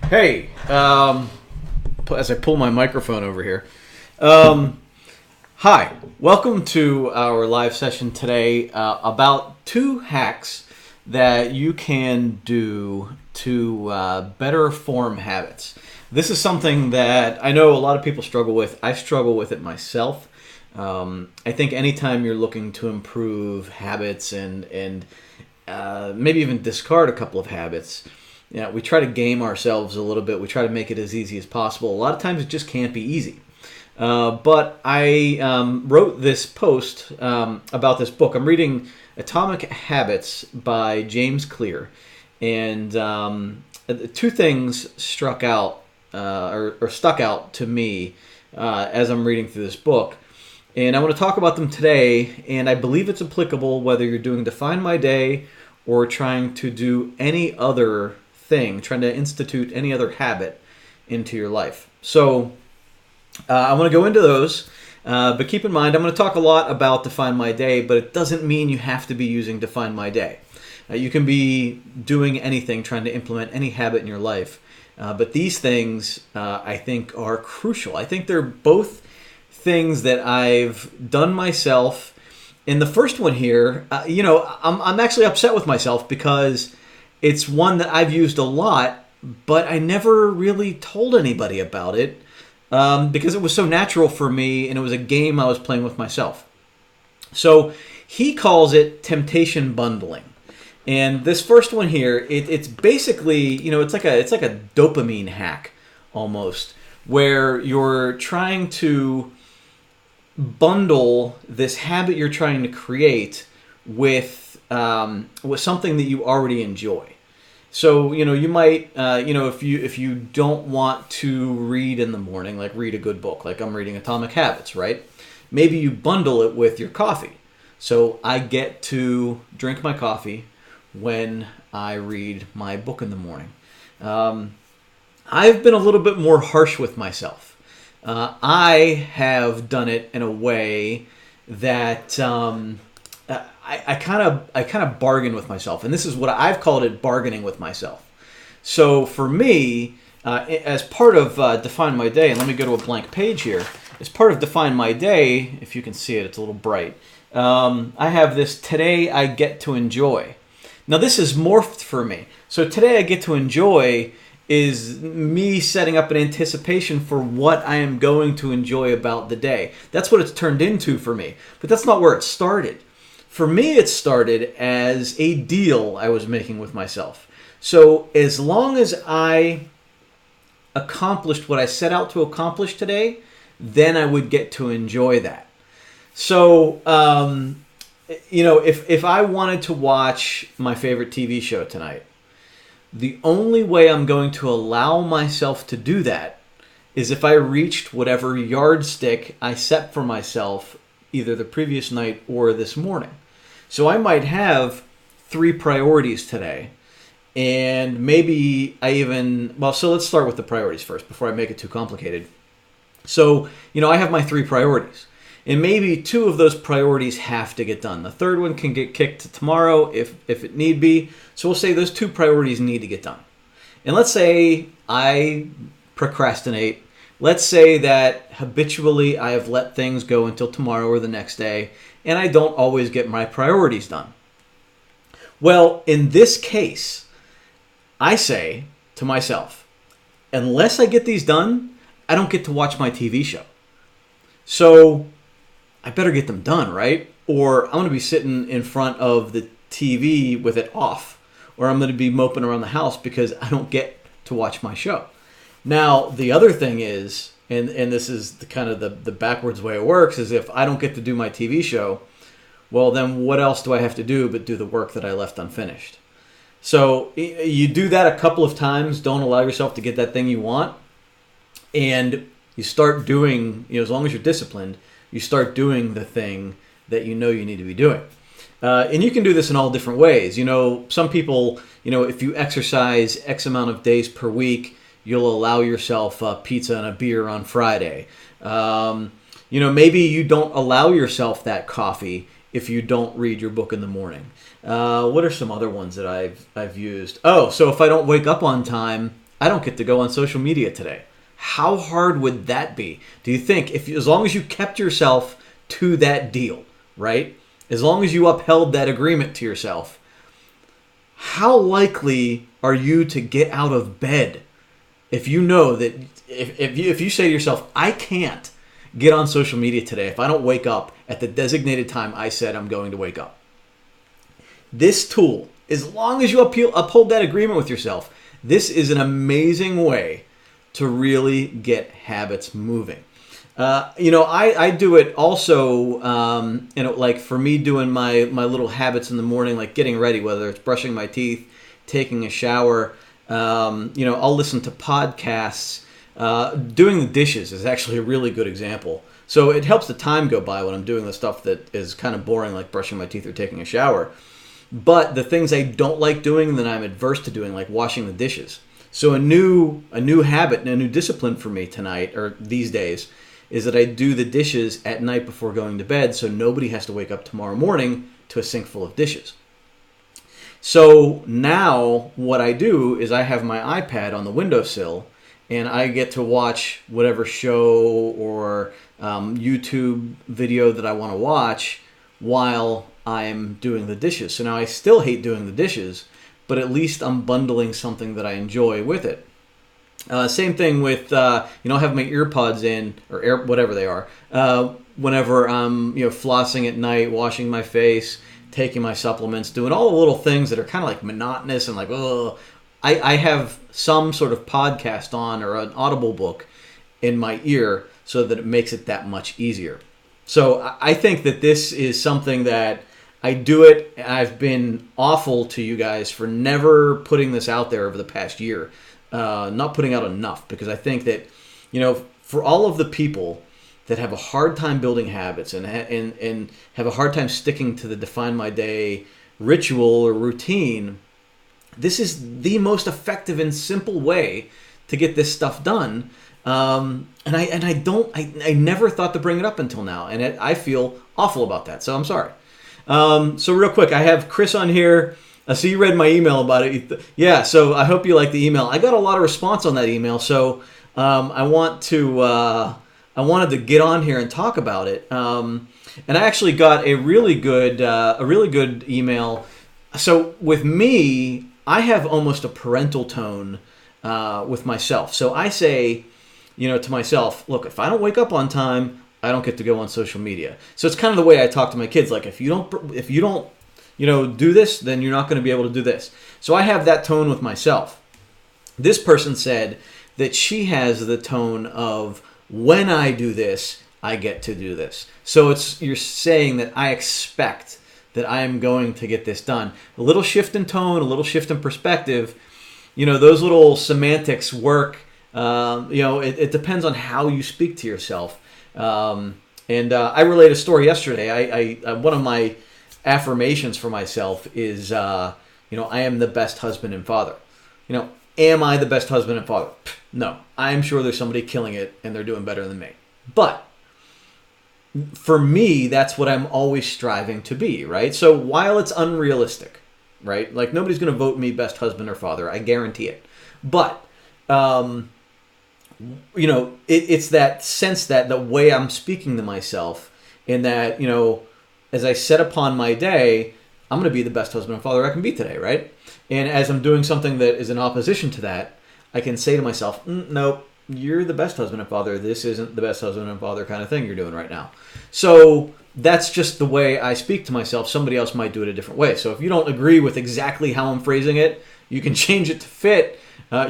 Hey, as I pull my microphone over here. Hi, welcome to our live session today about 2 hacks that you can do to better form habits. This is something that I know a lot of people struggle with. I struggle with it myself. I think anytime you're looking to improve habits and maybe even discard a couple of habits, we try to game ourselves a little bit. We try to make it as easy as possible. A lot of times it just can't be easy. But I wrote this post about this book. I'm reading Atomic Habits by James Clear. And 2 things struck out or stuck out to me as I'm reading through this book. And I want to talk about them today. And I believe it's applicable whether you're doing Define My Day or trying to do any other thing, trying to institute any other habit into your life. So I want to go into those, but keep in mind I'm going to talk a lot about Define My Day, but it doesn't mean you have to be using Define My Day. You can be doing anything, trying to implement any habit in your life, but these things I think are crucial. I think they're both things that I've done myself. And the first one here, I'm actually upset with myself because it's one that I've used a lot, but I never really told anybody about it because it was so natural for me and it was a game I was playing with myself. So he calls it temptation bundling. And this first one here, it's basically, it's like a dopamine hack almost, where you're trying to bundle this habit you're trying to create with something that you already enjoy. So you might if you don't want to read in the morning, like read a good book, like I'm reading Atomic Habits, right? Maybe you bundle it with your coffee. So I get to drink my coffee when I read my book in the morning. I've been a little bit more harsh with myself. I have done it in a way that I kind of bargain with myself, and this is what I've called it, bargaining with myself. So for me, as part of Define My Day, and let me go to a blank page here. As part of Define My Day, if you can see it, it's a little bright. I have this today I get to enjoy. Now this is morphed for me. So today I get to enjoy is me setting up an anticipation for what I am going to enjoy about the day. That's what it's turned into for me. But that's not where it started. For me, it started as a deal I was making with myself. So as long as I accomplished what I set out to accomplish today, then I would get to enjoy that. So, if I wanted to watch my favorite TV show tonight, the only way I'm going to allow myself to do that is if I reached whatever yardstick I set for myself either the previous night or this morning. So I might have 3 priorities today, and maybe so let's start with the priorities first before I make it too complicated. So, I have my 3 priorities, and maybe 2 of those priorities have to get done. The third one can get kicked to tomorrow if it need be. So we'll say those 2 priorities need to get done. And let's say I procrastinate. Let's say that habitually I have let things go until tomorrow or the next day, and I don't always get my priorities done. Well, in this case, I say to myself, unless I get these done, I don't get to watch my TV show. So I better get them done, right? Or I'm going to be sitting in front of the TV with it off, or I'm going to be moping around the house because I don't get to watch my show. Now, the other thing is, and this is the backwards way it works, is if I don't get to do my TV show, well, then what else do I have to do but do the work that I left unfinished? So you do that a couple of times, don't allow yourself to get that thing you want, and you start doing, as long as you're disciplined, you start doing the thing that you need to be doing. And you can do this in all different ways. Some people, if you exercise X amount of days per week, you'll allow yourself pizza and a beer on Friday. Maybe you don't allow yourself that coffee if you don't read your book in the morning. What are some other ones that I've used? Oh, so if I don't wake up on time, I don't get to go on social media today. How hard would that be? Do you think, as long as you kept yourself to that deal, right? As long as you upheld that agreement to yourself, how likely are you to get out of bed if you know that if you say to yourself, I can't get on social media today if I don't wake up at the designated time I said I'm going to wake up? This tool, as long as you uphold that agreement with yourself, this is an amazing way to really get habits moving. I do it also, like for me doing my little habits in the morning, like getting ready, whether it's brushing my teeth, taking a shower. I'll listen to podcasts. Doing the dishes is actually a really good example. So it helps the time go by when I'm doing the stuff that is kind of boring, like brushing my teeth or taking a shower. But the things I don't like doing, that I'm adverse to doing, like washing the dishes. So a new habit and a new discipline for me tonight, or these days, is that I do the dishes at night before going to bed, so nobody has to wake up tomorrow morning to a sink full of dishes. So now what I do is I have my iPad on the windowsill, and I get to watch whatever show or YouTube video that I want to watch while I'm doing the dishes. So now I still hate doing the dishes, but at least I'm bundling something that I enjoy with it. Same thing with, I have my ear pods in, or whatever they are, whenever I'm, flossing at night, washing my face, taking my supplements, doing all the little things that are kind of like monotonous and like, ugh. I have some sort of podcast on or an Audible book in my ear so that it makes it that much easier. So I think that this is something that I do it. I've been awful to you guys for never putting this out there over the past year. Not putting out enough, because I think that, for all of the people that have a hard time building habits and have a hard time sticking to the Define My Day ritual or routine, this is the most effective and simple way to get this stuff done. And I never thought to bring it up until now, and I feel awful about that. So I'm sorry. So real quick, I have Chris on here. So you read my email about it. Yeah, so I hope you like the email. I got a lot of response on that email, so I wanted to get on here and talk about it. And I actually got a really good email. So with me, I have almost a parental tone with myself. So I say, to myself, look, if I don't wake up on time, I don't get to go on social media. So it's kind of the way I talk to my kids. Like, if you don't do this, then you're not going to be able to do this. So I have that tone with myself. This person said that she has the tone of, when I do this, I get to do this. So you're saying that I expect that I am going to get this done. A little shift in tone, a little shift in perspective, those little semantics work. It depends on how you speak to yourself. I relayed a story yesterday. I one of my affirmations for myself is, I am the best husband and father. Am I the best husband and father? No. I'm sure there's somebody killing it and they're doing better than me. But for me, that's what I'm always striving to be, right? So while it's unrealistic, right? Like, nobody's going to vote me best husband or father. I guarantee it. But, it's that sense that the way I'm speaking to myself, in that, as I set upon my day, I'm going to be the best husband and father I can be today, right? And as I'm doing something that is in opposition to that, I can say to myself, nope, you're the best husband and father. This isn't the best husband and father kind of thing you're doing right now. So that's just the way I speak to myself. Somebody else might do it a different way. So if you don't agree with exactly how I'm phrasing it, you can change it to fit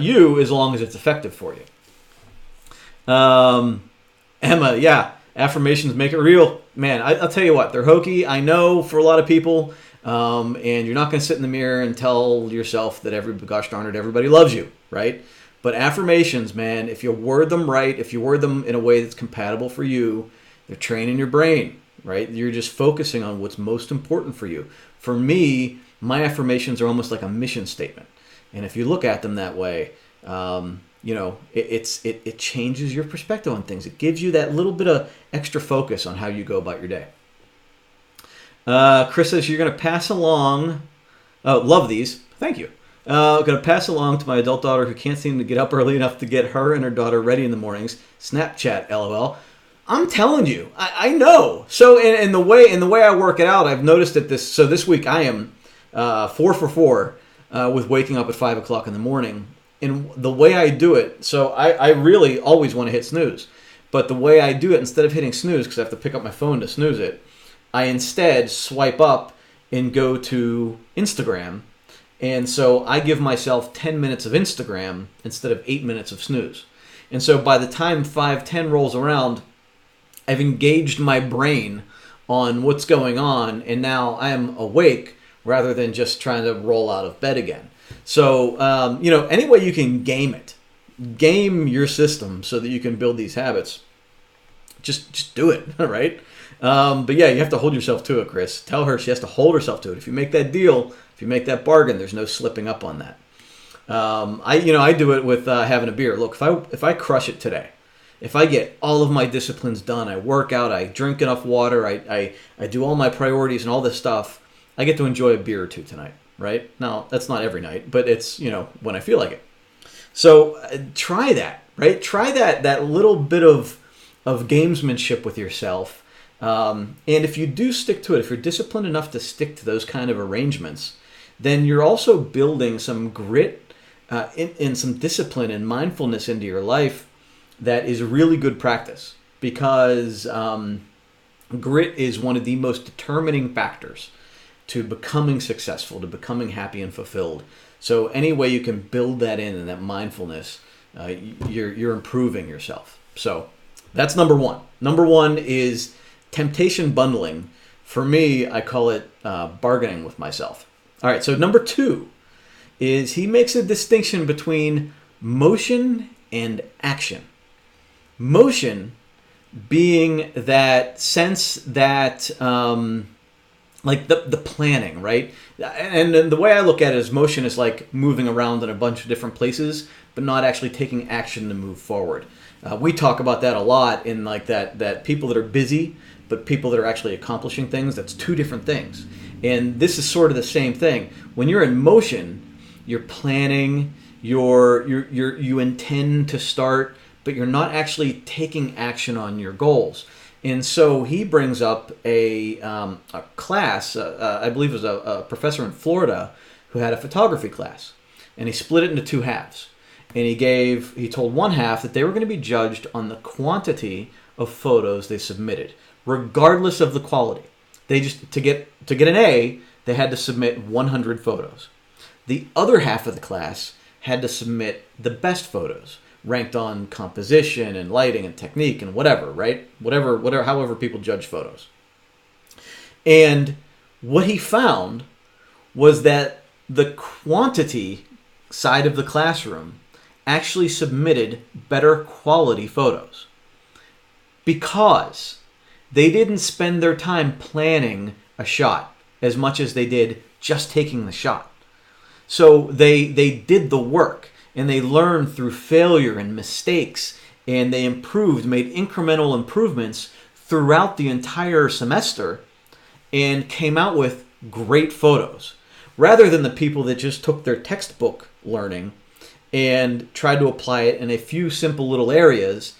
you, as long as it's effective for you. Emma, yeah, affirmations make it real. Man, I'll tell you what, they're hokey. I know for a lot of people, and you're not going to sit in the mirror and tell yourself that gosh darn it, everybody loves you, right? But affirmations, man, if you word them right, if you word them in a way that's compatible for you, they're training your brain, right? You're just focusing on what's most important for you. For me, my affirmations are almost like a mission statement. And if you look at them that way, it changes your perspective on things. It gives you that little bit of extra focus on how you go about your day. Chris says you're going to pass along. Oh, love these. Thank you. Going to pass along to my adult daughter who can't seem to get up early enough to get her and her daughter ready in the mornings. Snapchat, LOL. I'm telling you, I know. So in the way I work it out, I've noticed that this week I am 4 for 4 with waking up at 5 o'clock in the morning. And the way I do it, so I really always want to hit snooze. But the way I do it, instead of hitting snooze, because I have to pick up my phone to snooze it, I instead swipe up and go to Instagram. And so I give myself 10 minutes of Instagram instead of 8 minutes of snooze. And so by the time 5:10 rolls around, I've engaged my brain on what's going on, and now I am awake rather than just trying to roll out of bed again. So, any way you can game it, game your system so that you can build these habits, just do it, right? But yeah, you have to hold yourself to it, Chris. Tell her she has to hold herself to it. If you make that deal, if you make that bargain, there's no slipping up on that. I do it with having a beer. Look, if I crush it today, if I get all of my disciplines done, I work out, I drink enough water, I do all my priorities and all this stuff, I get to enjoy a beer or two tonight, right? Now, that's not every night, but it's, when I feel like it. So try that, right? Try that little bit of gamesmanship with yourself. And if you do stick to it, if you're disciplined enough to stick to those kind of arrangements, then you're also building some grit and some discipline and mindfulness into your life that is really good practice, because grit is one of the most determining factors to becoming successful, to becoming happy and fulfilled. So any way you can build that in and that mindfulness, you're improving yourself. So that's number one. Number one is temptation bundling. For me, I call it bargaining with myself. All right, so number two is he makes a distinction between motion and action. Motion being that sense that, like the planning, right? And the way I look at it is motion is like moving around in a bunch of different places, but not actually taking action to move forward. We talk about that a lot in like that people that are busy, but people that are actually accomplishing things, that's two different things. And this is sort of the same thing. When you're in motion, you're planning, you intend to start, but you're not actually taking action on your goals. And so he brings up a class, I believe it was a professor in Florida who had a photography class. And he split it into two halves. And he told one half that they were going to be judged on the quantity of photos they submitted, regardless of the quality. They just, to get an A, they had to submit 100 photos. The other half of the class had to submit the best photos, ranked on composition and lighting and technique and whatever, right? Whatever, however people judge photos. And what he found was that the quantity side of the classroom actually submitted better quality photos because they didn't spend their time planning a shot as much as they did just taking the shot. So they did the work, and they learned through failure and mistakes, and they made incremental improvements throughout the entire semester and came out with great photos, rather than the people that just took their textbook learning and tried to apply it in a few simple little areas.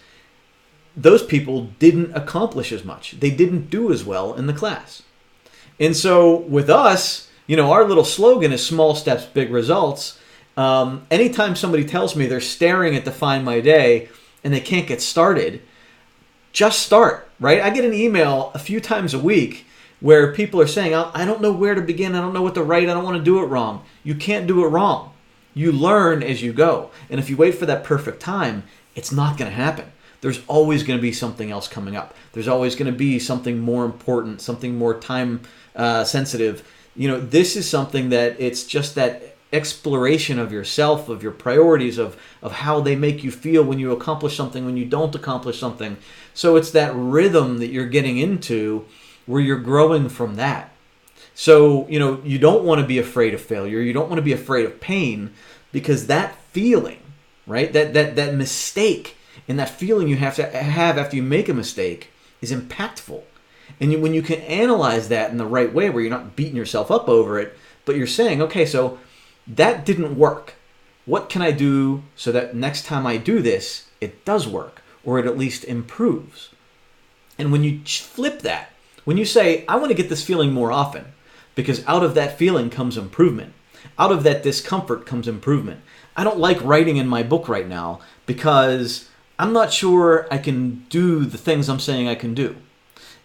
Those people didn't accomplish as much. They didn't do as well in the class. And so with us, our little slogan is small steps, big results. Anytime somebody tells me they're staring at Define My Day and they can't get started, just start, right? I get an email a few times a week where people are saying, I don't know where to begin. I don't know what to write. I don't want to do it wrong. You can't do it wrong. You learn as you go. And if you wait for that perfect time, it's not going to happen. There's always going to be something else coming up. There's always going to be something more important, something more time sensitive. This is something that it's just that exploration of yourself, of your priorities, of how they make you feel when you accomplish something, when you don't accomplish something. So it's that rhythm that you're getting into where you're growing from that. So, you don't want to be afraid of failure. You don't want to be afraid of pain, because that feeling, right, that mistake and that feeling you have to have after you make a mistake is impactful. And when you can analyze that in the right way, where you're not beating yourself up over it, but you're saying, okay, so that didn't work. What can I do so that next time I do this, it does work, or it at least improves? And when you flip that, when you say, I want to get this feeling more often, because out of that feeling comes improvement. Out of that discomfort comes improvement. I don't like writing in my book right now because I'm not sure I can do the things I'm saying I can do.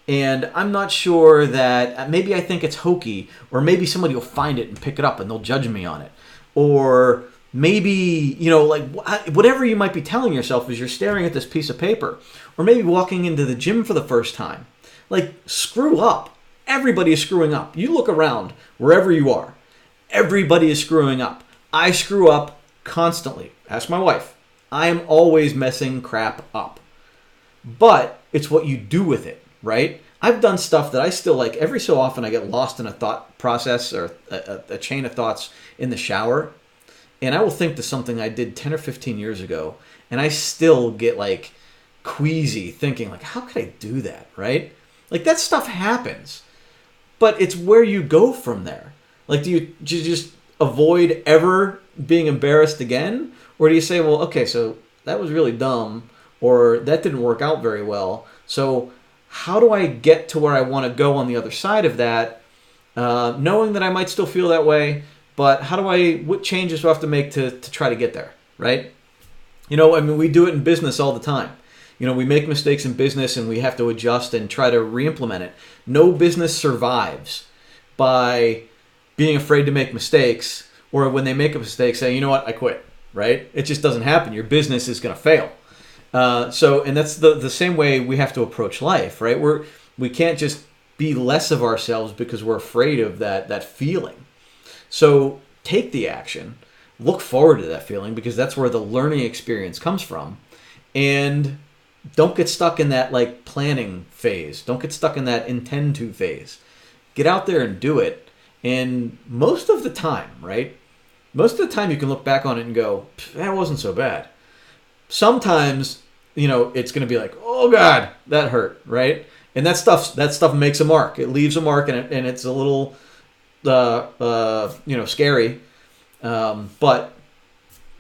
And I'm not sure that maybe I think it's hokey, or maybe somebody will find it and pick it up and they'll judge me on it. Or maybe, like whatever you might be telling yourself as you're staring at this piece of paper, or maybe walking into the gym for the first time. Like, screw up. Everybody is screwing up. You look around wherever you are. Everybody is screwing up. I screw up constantly. Ask my wife. I am always messing crap up. But it's what you do with it, right? I've done stuff that I still like. Every so often I get lost in a thought process or a chain of thoughts in the shower. And I will think to something I did 10 or 15 years ago. And I still get like queasy thinking like, how could I do that, right? Like, that stuff happens. But it's where you go from there. Like, do you just avoid ever being embarrassed again? Or do you say, well, okay, so that was really dumb, or that didn't work out very well. So how do I get to where I want to go on the other side of that, knowing that I might still feel that way, but what changes do I have to make to try to get there, right? We do it in business all the time. We make mistakes in business and we have to adjust and try to re-implement it. No business survives by being afraid to make mistakes, or when they make a mistake, saying, you know what, I quit, right? It just doesn't happen. Your business is going to fail. And that's the same way we have to approach life, right? We can't just be less of ourselves because we're afraid of that feeling. So take the action, look forward to that feeling, because that's where the learning experience comes from. And don't get stuck in that like planning phase. Don't get stuck in that intend to phase. Get out there and do it. And most of the time, right? Most of the time you can look back on it and go, that wasn't so bad. Sometimes, it's going to be like, oh God, that hurt, right? And that stuff makes a mark. It leaves a mark, and it's a little, scary. But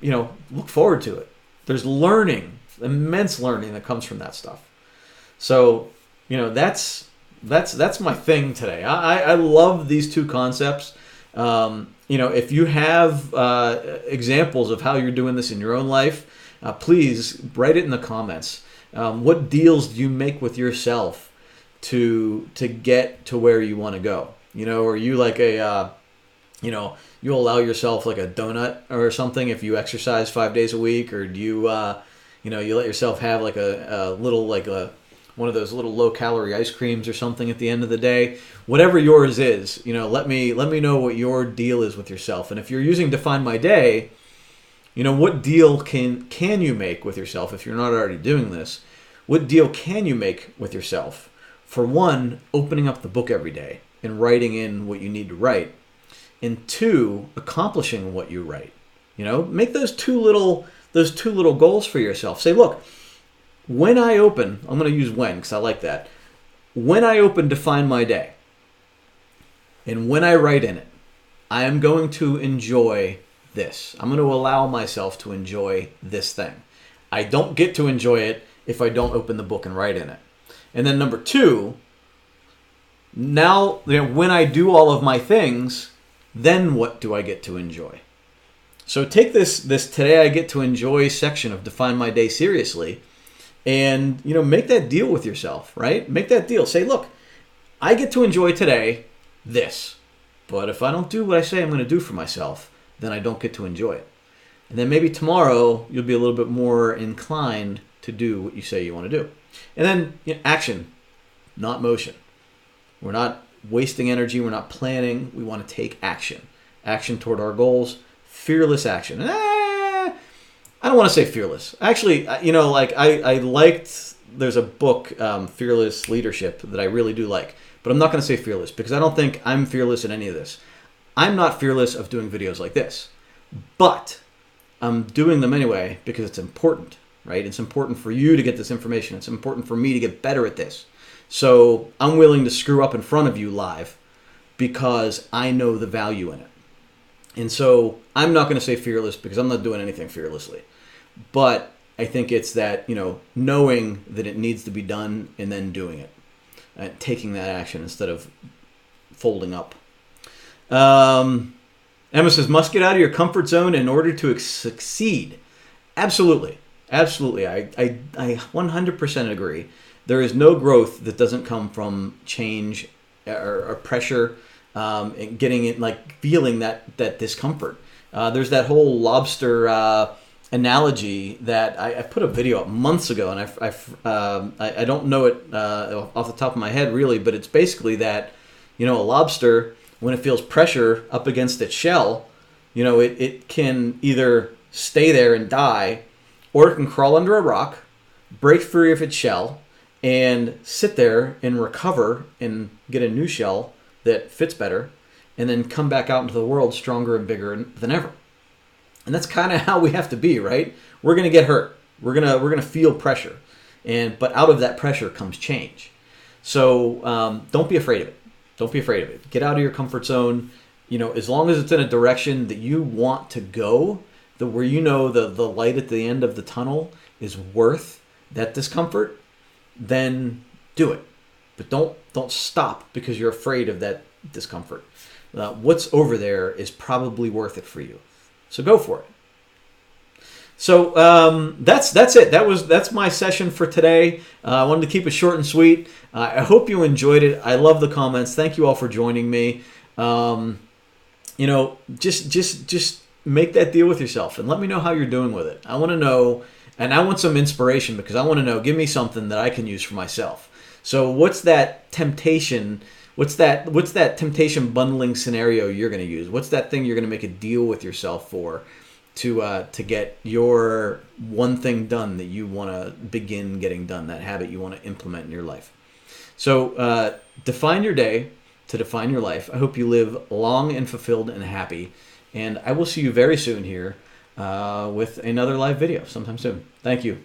look forward to it. There's learning, immense learning that comes from that stuff. So, that's my thing today. I love these two concepts. If you have examples of how you're doing this in your own life, please write it in the comments. What deals do you make with yourself to get to where you want to go? Are you like you allow yourself like a donut or something if you exercise 5 days a week, or do you, you let yourself have like a little like one of those little low-calorie ice creams or something at the end of the day? Whatever yours is, let me know what your deal is with yourself. And if you're using Define My Day, what deal can you make with yourself if you're not already doing this? What deal can you make with yourself? For one, opening up the book every day and writing in what you need to write. And two, accomplishing what you write. Make those two little goals for yourself. Say, look, when I open, I'm going to use when because I like that. When I open Define My Day, and when I write in it, I am going to enjoy this. I'm going to allow myself to enjoy this thing. I don't get to enjoy it if I don't open the book and write in it. And then number two, now when I do all of my things, then what do I get to enjoy? So take this Today I Get to Enjoy section of Define My Day seriously. And, make that deal with yourself, right? Make that deal. Say, look, I get to enjoy today this. But if I don't do what I say I'm going to do for myself, then I don't get to enjoy it. And then maybe tomorrow you'll be a little bit more inclined to do what you say you want to do. And then action, not motion. We're not wasting energy. We're not planning. We want to take action. Action toward our goals. Fearless action. I don't want to say fearless. Actually, I liked, there's a book, Fearless Leadership, that I really do like. But I'm not going to say fearless because I don't think I'm fearless in any of this. I'm not fearless of doing videos like this. But I'm doing them anyway because it's important, right? It's important for you to get this information. It's important for me to get better at this. So I'm willing to screw up in front of you live because I know the value in it. And so I'm not going to say fearless because I'm not doing anything fearlessly. But I think it's that, knowing that it needs to be done and then doing it. Taking that action instead of folding up. Emma says, must get out of your comfort zone in order to succeed. Absolutely. Absolutely. I 100% agree. There is no growth that doesn't come from change or pressure, and getting it, like feeling that discomfort. There's that whole lobster analogy that I put a video up months ago, and I don't know it off the top of my head really, but it's basically that, a lobster, when it feels pressure up against its shell, it can either stay there and die, or it can crawl under a rock, break free of its shell, and sit there and recover and get a new shell that fits better, and then come back out into the world stronger and bigger than ever. And that's kind of how we have to be, right? We're going to get hurt. We're gonna feel pressure, but out of that pressure comes change. So don't be afraid of it. Don't be afraid of it. Get out of your comfort zone. As long as it's in a direction that you want to go, where the light at the end of the tunnel is worth that discomfort, then do it. But don't stop because you're afraid of that discomfort. What's over there is probably worth it for you. So go for it. So that's it. That's my session for today. I wanted to keep it short and sweet. I hope you enjoyed it. I love the comments. Thank you all for joining me. Just make that deal with yourself and let me know how you're doing with it. I want to know, and I want some inspiration because I want to know. Give me something that I can use for myself. So what's that temptation? What's that temptation bundling scenario you're going to use? What's that thing you're going to make a deal with yourself for to get your one thing done that you want to begin getting done, that habit you want to implement in your life? So define your day to define your life. I hope you live long and fulfilled and happy. And I will see you very soon here with another live video sometime soon. Thank you.